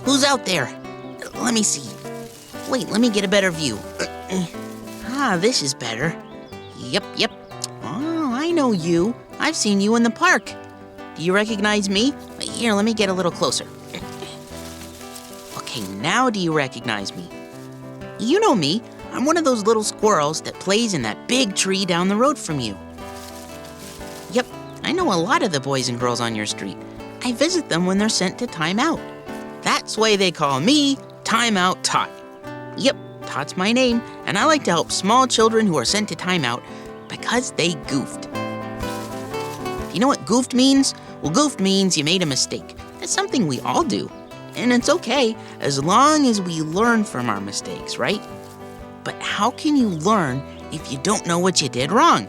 Who's out there? Let me see. Wait, let me get a better view. This is better. Yep. Oh, I know you. I've seen you in the park. Do you recognize me? Here, let me get a little closer. Okay, now do you recognize me? You know me. I'm one of those little squirrels that plays in that big tree down the road from you. Yep, I know a lot of the boys and girls on your street. I visit them when they're sent to Timeout. That's why they call me Timeout Tot. Yep, Tot's my name, and I like to help small children who are sent to Timeout because they goofed. You know what goofed means? Well, goofed means you made a mistake. That's something we all do. And it's okay as long as we learn from our mistakes, right? But how can you learn if you don't know what you did wrong?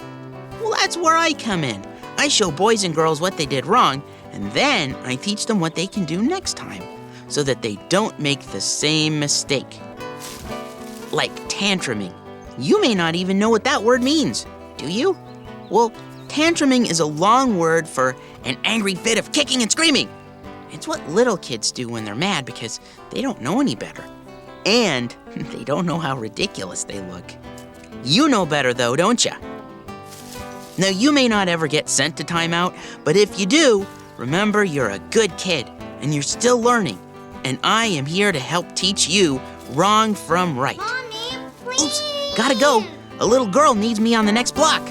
Well, that's where I come in. I show boys and girls what they did wrong, and then I teach them what they can do next time so that they don't make the same mistake. Like tantruming. You may not even know what that word means, do you? Well, tantruming is a long word for an angry fit of kicking and screaming. It's what little kids do when they're mad because they don't know any better. And they don't know how ridiculous they look. You know better though, don't you? Now, you may not ever get sent to Timeout, but if you do, remember you're a good kid and you're still learning. And I am here to help teach you wrong from right. Mommy, please. Oops, gotta go. A little girl needs me on the next block.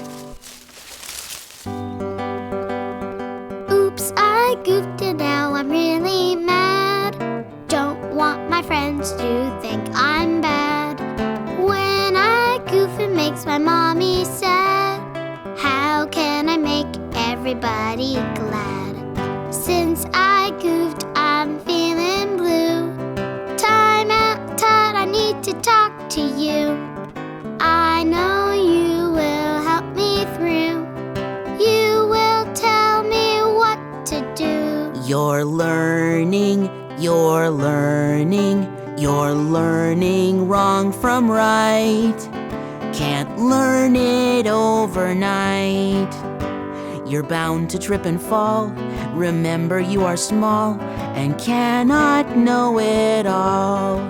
Oops, I goofed and now I'm really mad. Don't want my friends to think I'm bad. When I goof, it makes my mommy sad. How can I make everybody glad? Since I goofed, I'm feeling blue. Timeout, Tot, I need to talk to you. I know you will help me through. You will tell me what to do. You're learning wrong from right. Can't learn it overnight. You're bound to trip and fall. Remember you are small and cannot know it all.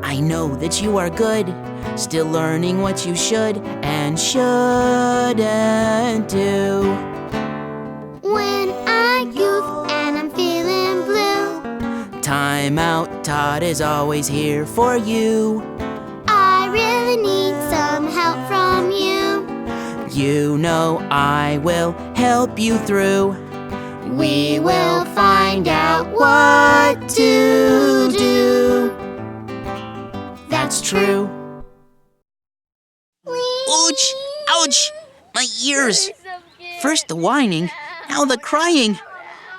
I know that you are good, still learning what you should and shouldn't do. When I goof and I'm feeling blue, Timeout, Tot is always here for you. I really need some help from you. You know I will help you through. We will find out what to do. That's true. Ouch! Ouch! My ears! First the whining, now the crying.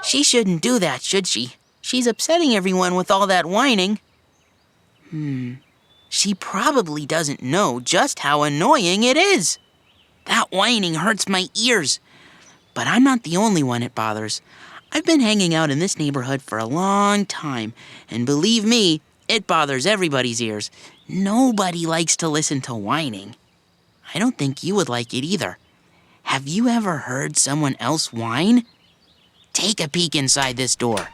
She shouldn't do that, should she? She's upsetting everyone with all that whining. She probably doesn't know just how annoying it is. That whining hurts my ears. But I'm not the only one it bothers. I've been hanging out in this neighborhood for a long time, and believe me, it bothers everybody's ears. Nobody likes to listen to whining. I don't think you would like it either. Have you ever heard someone else whine? Take a peek inside this door.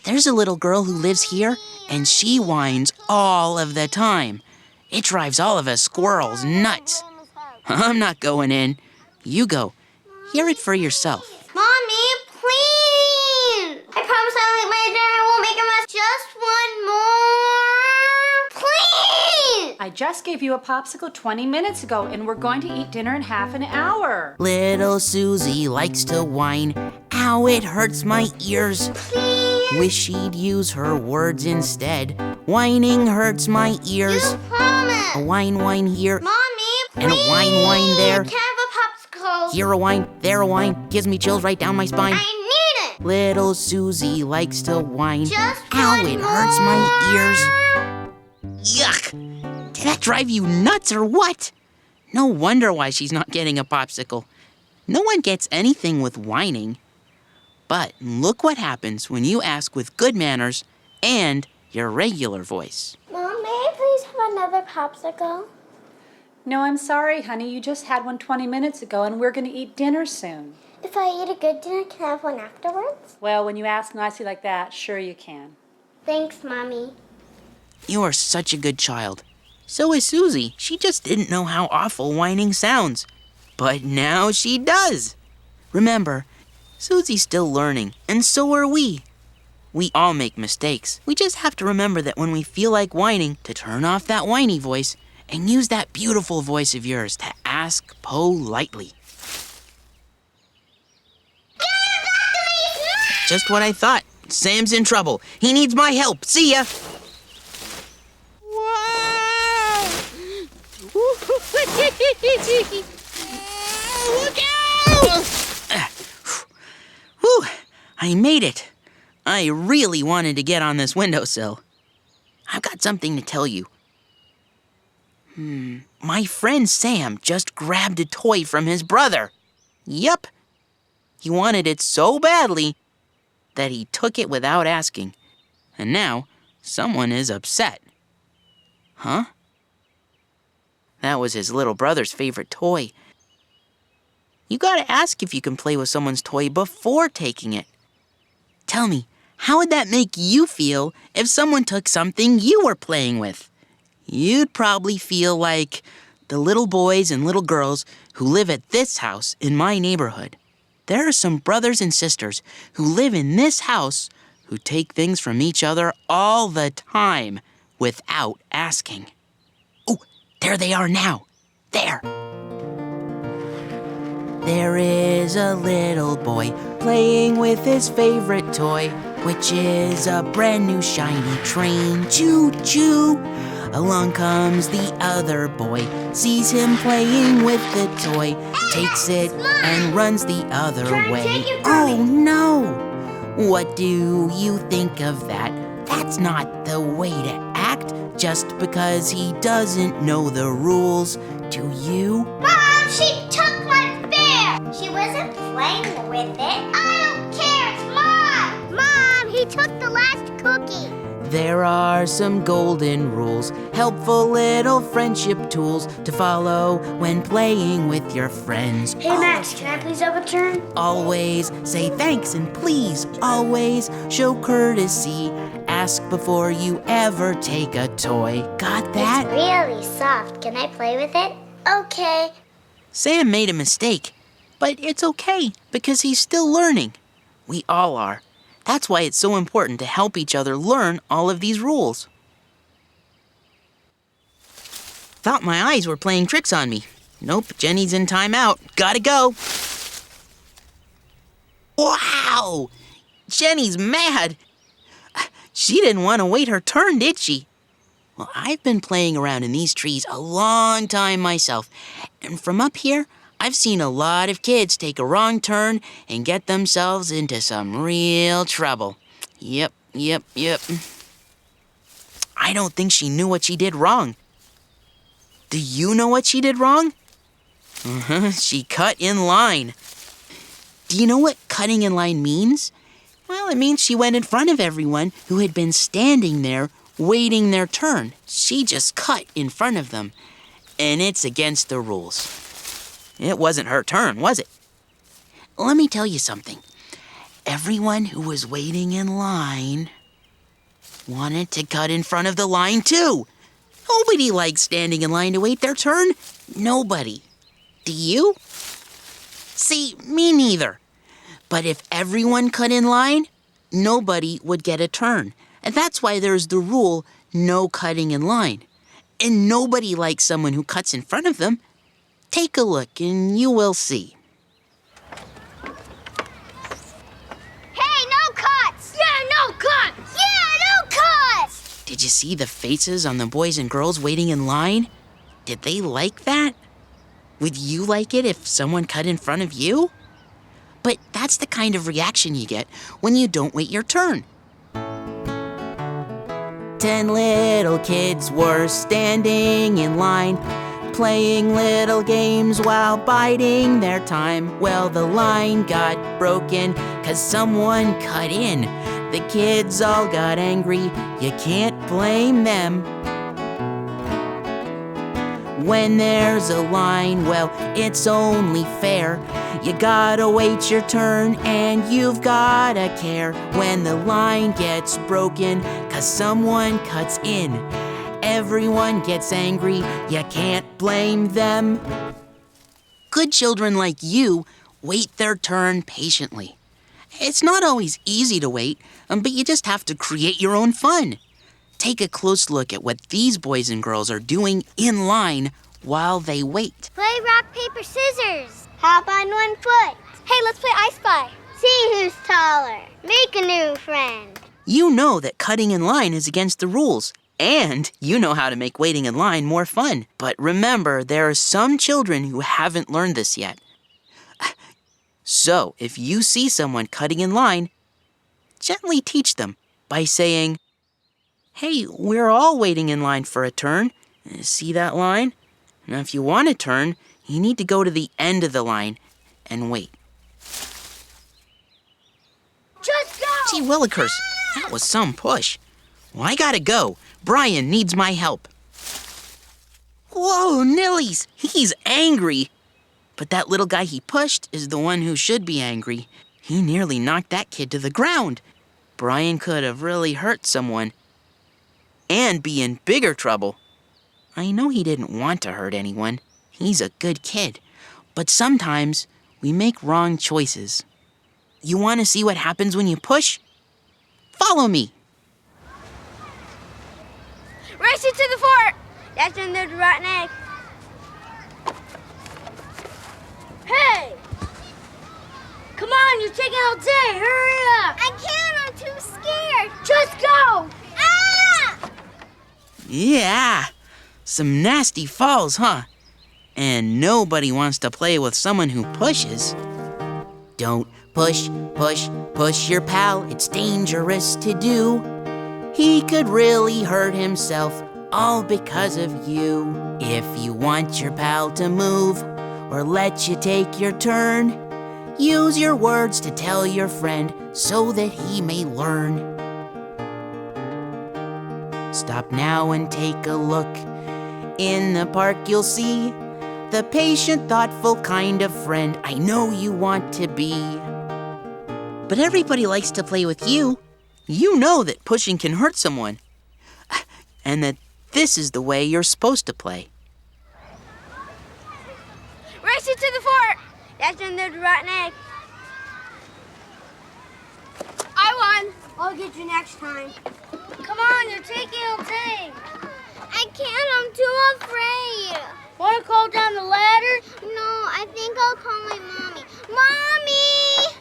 There's a little girl who lives here, and she whines all of the time. It drives all of us squirrels nuts. I'm not going in. You go. Hear it for yourself. Mommy, please! I promise I'll eat my dinner. I won't make a mess. Just one more. Please! I just gave you a popsicle 20 minutes ago, and we're going to eat dinner in half an hour. Little Susie likes to whine. Ow, it hurts my ears. Please! Wish she'd use her words instead. Whining hurts my ears. You promise! A whine here, Mommy, please! and a whine there. Can I have a popsicle? Here a whine, there a whine. Gives me chills right down my spine. I need it! Little Susie likes to whine. Just Ow, one it hurts my ears. Yuck! Did that drive you nuts or what? No wonder why she's not getting a popsicle. No one gets anything with whining. But look what happens when you ask with good manners and your regular voice. Mom, may I please have another popsicle? No, I'm sorry, honey. You just had one 20 minutes ago, and we're going to eat dinner soon. If I eat a good dinner, can I have one afterwards? Well, when you ask nicely like that, sure you can. Thanks, Mommy. You are such a good child. So is Susie. She just didn't know how awful whining sounds. But now she does. Remember, Susie's still learning, and so are we. We all make mistakes. We just have to remember that when we feel like whining, to turn off that whiny voice and use that beautiful voice of yours to ask politely. Just what I thought. Sam's in trouble. He needs my help. See ya. Look out! Whew, I made it. I really wanted to get on this windowsill. I've got something to tell you. My friend Sam just grabbed a toy from his brother. Yup. He wanted it so badly that he took it without asking. And now, someone is upset. Huh? That was his little brother's favorite toy. You gotta ask if you can play with someone's toy before taking it. Tell me, how would that make you feel if someone took something you were playing with? You'd probably feel like the little boys and little girls who live at this house in my neighborhood. There are some brothers and sisters who live in this house who take things from each other all the time without asking. Oh, there they are now. There. There is a little boy playing with his favorite toy, which is a brand new shiny train. Choo-choo! Along comes the other boy, sees him playing with the toy, takes it and runs the other way. Oh no! What do you think of that? That's not the way to act just because he doesn't know the rules. Do you? Mom, she took my bear! She wasn't playing with it. I don't care, it's mine! Mom, he took the last cookie. There are some golden rules, helpful little friendship tools to follow when playing with your friends. Hey, Max, can I please have a turn? Always say thanks and please. Always show courtesy. Ask before you ever take a toy. Got that? It's really soft. Can I play with it? Okay. Sam made a mistake, but it's okay because he's still learning. We all are. That's why it's so important to help each other learn all of these rules. Thought my eyes were playing tricks on me. Nope, Jenny's in timeout. Gotta go. Wow! Jenny's mad. She didn't want to wait her turn, did she? Well, I've been playing around in these trees a long time myself, and from up here, I've seen a lot of kids take a wrong turn and get themselves into some real trouble. Yep. I don't think she knew what she did wrong. Do you know what she did wrong? She cut in line. Do you know what cutting in line means? Well, it means she went in front of everyone who had been standing there waiting their turn. She just cut in front of them, and it's against the rules. It wasn't her turn, was it? Let me tell you something. Everyone who was waiting in line wanted to cut in front of the line too. Nobody likes standing in line to wait their turn. Nobody. Do you? See, me neither. But if everyone cut in line, nobody would get a turn. And that's why there's the rule, no cutting in line. And nobody likes someone who cuts in front of them. Take a look and you will see. Hey, no cuts! Yeah, no cuts! Yeah, no cuts! Did you see the faces on the boys and girls waiting in line? Did they like that? Would you like it if someone cut in front of you? But that's the kind of reaction you get when you don't wait your turn. 10 little kids were standing in line, playing little games while biding their time. Well, the line got broken 'cause someone cut in. The kids all got angry, you can't blame them. When there's a line, well, it's only fair You gotta wait your turn and you've gotta care when the line gets broken, 'cause someone cuts in. Everyone gets angry, you can't blame them. Good children like you wait their turn patiently. It's not always easy to wait, but you just have to create your own fun. Take a close look at what these boys and girls are doing in line while they wait. Play rock, paper, scissors. Hop on one foot. Hey, let's play I Spy. See who's taller. Make a new friend. You know that cutting in line is against the rules, and you know how to make waiting in line more fun. But remember, there are some children who haven't learned this yet. So, if you see someone cutting in line, gently teach them by saying, "Hey, we're all waiting in line for a turn. See that line? Now, if you want a turn, you need to go to the end of the line and wait." Just go! Gee willikers, that was some push. Well, I gotta go. Brian needs my help. Whoa, Nillies, he's angry. But that little guy he pushed is the one who should be angry. He nearly knocked that kid to the ground. Brian could have really hurt someone and be in bigger trouble. I know he didn't want to hurt anyone. He's a good kid. But sometimes we make wrong choices. You want to see what happens when you push? Follow me. Race it to the fort! That's when there's a rotten egg. Hey! Come on, you're taking all day. Hurry up! I can't, I'm too scared. Just go! Ah! Yeah, some nasty falls, huh? And nobody wants to play with someone who pushes. Don't push, push, push your pal. It's dangerous to do. He could really hurt himself, all because of you. If you want your pal to move or let you take your turn, use your words to tell your friend so that he may learn. Stop now and take a look. In the park you'll see the patient, thoughtful kind of friend I know you want to be. But everybody likes to play with you. You know that pushing can hurt someone, and that this is the way you're supposed to play. Race it to the fort! That's when there's a rotten egg. I won. I'll get you next time. Come on, you're taking all day. I can't, I'm too afraid. Want to call down the ladder? No, I think I'll call my mommy. Mommy!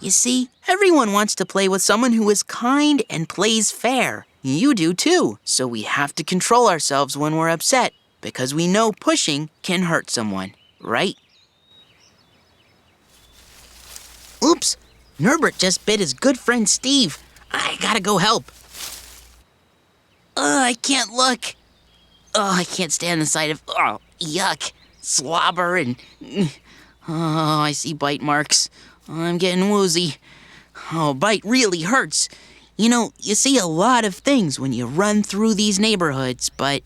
You see, everyone wants to play with someone who is kind and plays fair. You do too, so we have to control ourselves when we're upset, because we know pushing can hurt someone, right? Oops, Norbert just bit his good friend Steve. I gotta go help. I can't look. I can't stand the sight of, yuck, slobber and, I see bite marks. I'm getting woozy. Bite really hurts. You know, you see a lot of things when you run through these neighborhoods, but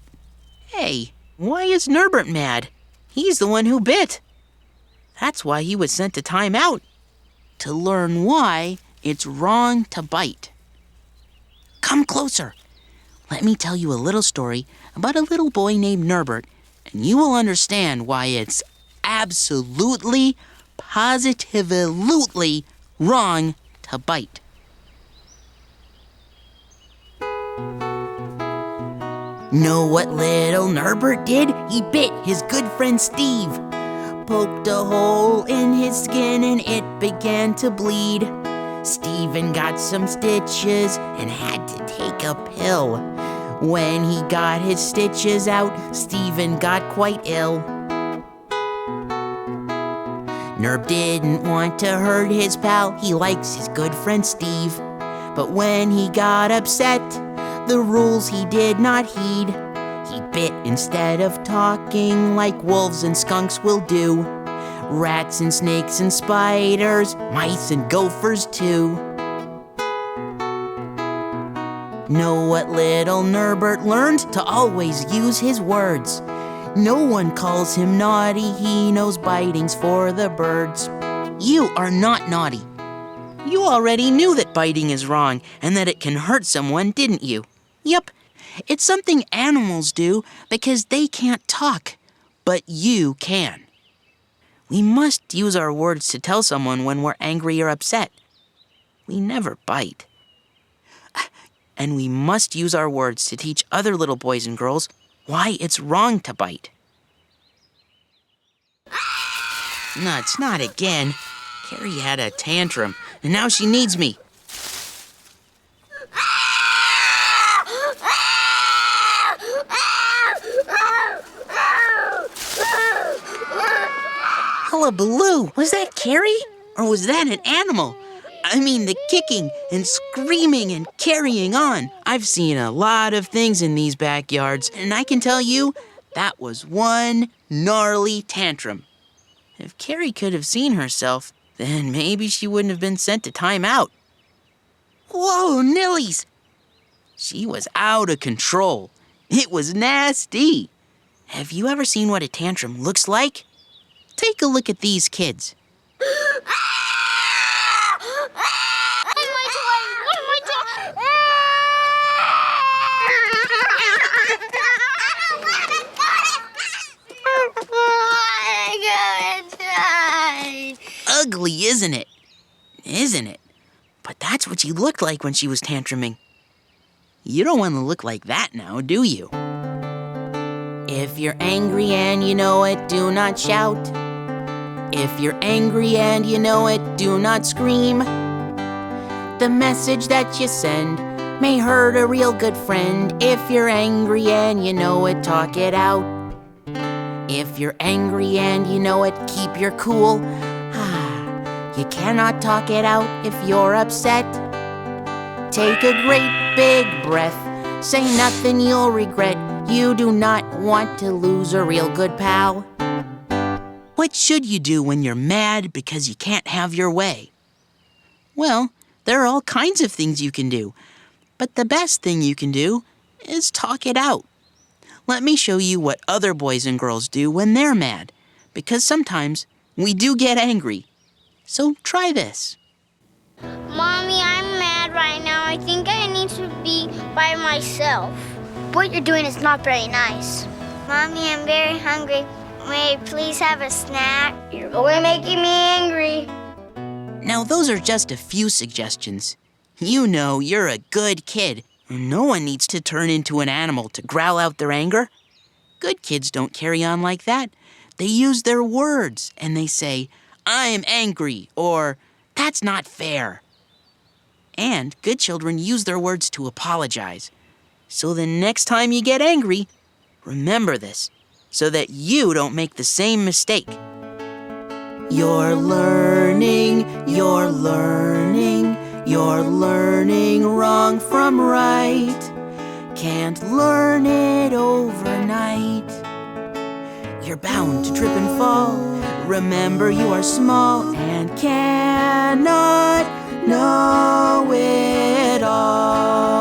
hey, why is Norbert mad? He's the one who bit. That's why he was sent to Timeout, to learn why it's wrong to bite. Come closer. Let me tell you a little story about a little boy named Norbert, and you will understand why it's absolutely, positively wrong to bite. Know what little Norbert did? He bit his good friend Steve. Poked a hole in his skin and it began to bleed. Steven got some stitches and had to take a pill. When he got his stitches out, Steven got quite ill. Nerb didn't want to hurt his pal, he likes his good friend Steve. But when he got upset, the rules he did not heed. He bit instead of talking like wolves and skunks will do. Rats and snakes and spiders, mice and gophers too. Know what little Norbert learned? To always use his words. No one calls him naughty, he knows biting's for the birds. You are not naughty. You already knew that biting is wrong and that it can hurt someone, didn't you? Yep, it's something animals do because they can't talk, but you can. We must use our words to tell someone when we're angry or upset. We never bite. And we must use our words to teach other little boys and girls why it's wrong to bite. Nuts, not again. Carrie had a tantrum, and now she needs me. Hullabaloo! Was that Carrie? Or was that an animal? I mean, the kicking and screaming and carrying on. I've seen a lot of things in these backyards, and I can tell you, that was one gnarly tantrum. If Carrie could have seen herself, then maybe she wouldn't have been sent to Timeout. Whoa, Nillies! She was out of control. It was nasty. Have you ever seen what a tantrum looks like? Take a look at these kids. Ugly, isn't it? Isn't it? But that's what she looked like when she was tantruming. You don't want to look like that now, do you? If you're angry and you know it, do not shout. If you're angry and you know it, do not scream. The message that you send may hurt a real good friend. If you're angry and you know it, talk it out. If you're angry and you know it, keep your cool. You cannot talk it out if you're upset. Take a great big breath. Say nothing you'll regret. You do not want to lose a real good pal. What should you do when you're mad because you can't have your way? Well, there are all kinds of things you can do. But the best thing you can do is talk it out. Let me show you what other boys and girls do when they're mad. Because sometimes we do get angry. So try this. Mommy, I'm mad right now. I think I need to be by myself. What you're doing is not very nice. Mommy, I'm very hungry. May I please have a snack? You're only making me angry. Now, those are just a few suggestions. You know you're a good kid. No one needs to turn into an animal to growl out their anger. Good kids don't carry on like that. They use their words and they say, I'm angry, or that's not fair. And good children use their words to apologize. So the next time you get angry, remember this, so that you don't make the same mistake. You're learning wrong from right. Can't learn it overnight. You're bound to trip and fall. Remember you are small and cannot know it all.